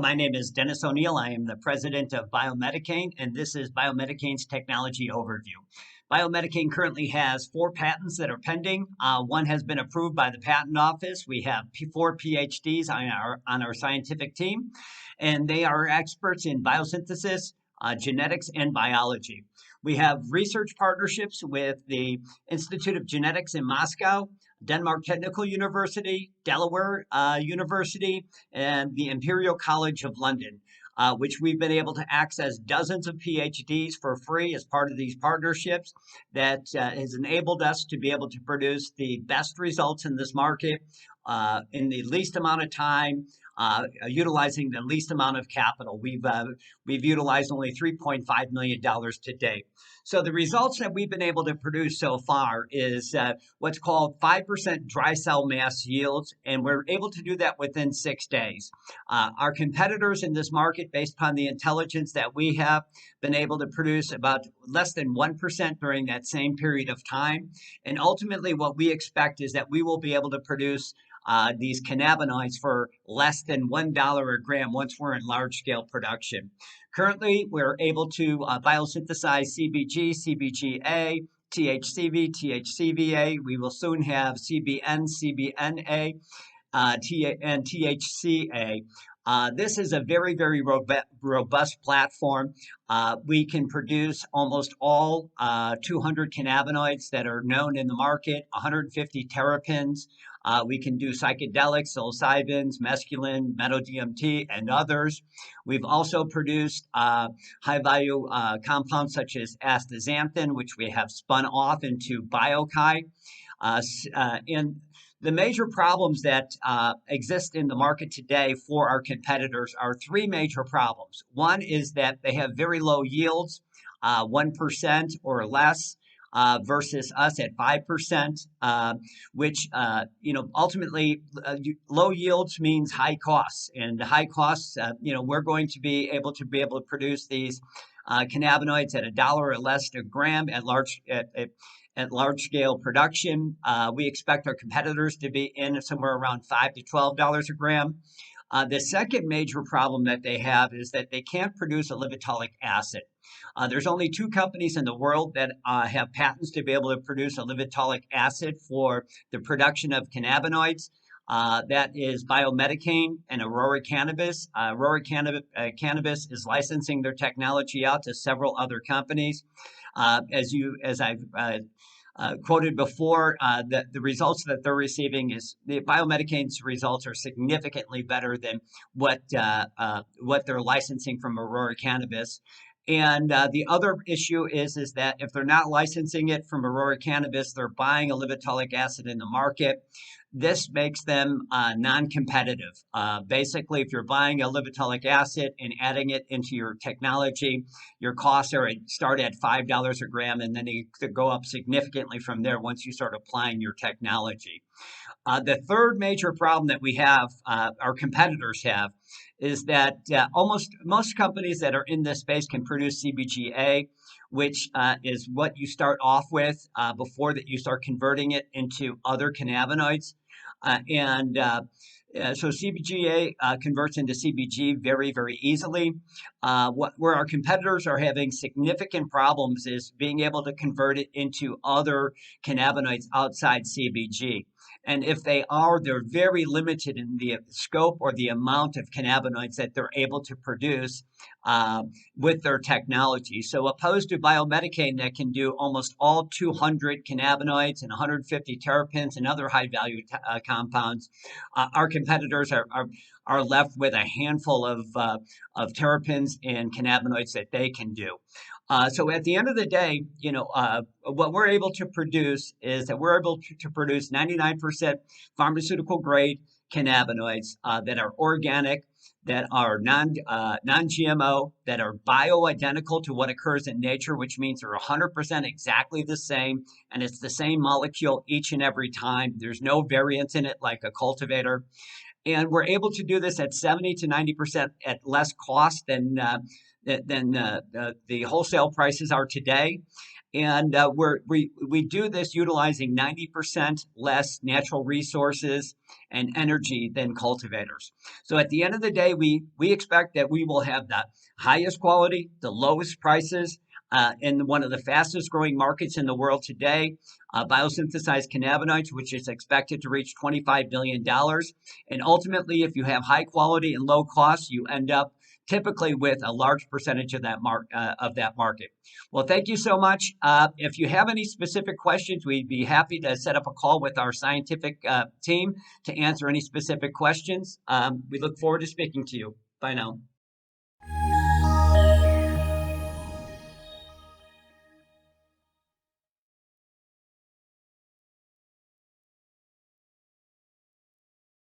My name is Dennis O'Neill. I am the president of Biomedican, and this is Biomedicane's technology overview. Biomedican currently has 4 patents that are pending. One has been approved by the patent office. We have 4 PhDs on our scientific team, and they are experts in biosynthesis, genetics, and biology. We have research partnerships with the Institute of Genetics in Moscow, Denmark Technical University, Delaware University, and the Imperial College of London, which we've been able to access dozens of PhDs for free as part of these partnerships that has enabled us to be able to produce the best results in this market in the least amount of time, utilizing the least amount of capital. We've utilized only $3.5 million to date. So the results that we've been able to produce so far is what's called 5% dry cell mass yields, and we're able to do that within 6 days. Our competitors in this market, based upon the intelligence that we have, been able to produce about less than 1% during that same period of time. And ultimately, what we expect is that we will be able to produce these cannabinoids for less than $1 a gram once we're in large-scale production. Currently, we're able to biosynthesize CBG, CBGA, THCV, THCVA. We will soon have CBN, CBNA, and THCA. This is a very, very robust platform. We can produce almost all 200 cannabinoids that are known in the market, 150 terpenes. We can do psychedelics, psilocybins, mescaline, meto-DMT, and others. We've also produced high-value compounds such as astaxanthin, which we have spun off into BioKai. And the major problems that exist in the market today for our competitors are 3 major problems. One is that they have very low yields, 1% or less. Versus us at 5%, which ultimately low yields means high costs, and high costs. We're going to be able to produce these cannabinoids at $1 or less a gram at large scale production. We expect our competitors to be in somewhere around $5 to $12 a gram. The second major problem that they have is that they can't produce a levitolic acid. There's only 2 companies in the world that have patents to be able to produce a levitolic acid for the production of cannabinoids. That is Biomedican and Aurora Cannabis. Aurora Cannabis is licensing their technology out to several other companies. As I've quoted before, the results that they're receiving is the Biomedican's results are significantly better than what they're licensing from Aurora Cannabis. And the other issue is that if they're not licensing it from Aurora Cannabis, they're buying a levitolic acid in the market. This makes them non-competitive. Basically, if you're buying a levitolic acid and adding it into your technology, your costs start at $5 a gram, and then they go up significantly from there once you start applying your technology. The third major problem that we have, our competitors have, is that most companies that are in this space can produce CBGA, which is what you start off with before that you start converting it into other cannabinoids. So CBGA converts into CBG very, very easily. Where our competitors are having significant problems is being able to convert it into other cannabinoids outside CBG. And if they are, they're very limited in the scope or the amount of cannabinoids that they're able to produce with their technology. So opposed to Biomedican that can do almost all 200 cannabinoids and 150 terpenes and other high-value compounds, our competitors are left with a handful of terpenes and cannabinoids that they can do. So at the end of the day, what we're able to produce is that we're able to produce 99% pharmaceutical grade cannabinoids that are organic, that are non-GMO, that are bioidentical to what occurs in nature, which means they're 100% exactly the same, and it's the same molecule each and every time. There's no variance in it like a cultivator. And we're able to do this at 70 to 90% at less cost than the wholesale prices are today. And we do this utilizing 90% less natural resources and energy than cultivators. So at the end of the day, we expect that we will have the highest quality, the lowest prices, in one of the fastest growing markets in the world today, biosynthesized cannabinoids, which is expected to reach $25 billion. And ultimately, if you have high quality and low cost, you end up typically with a large percentage of that market. Well, thank you so much. If you have any specific questions, we'd be happy to set up a call with our scientific team to answer any specific questions. We look forward to speaking to you. Bye now.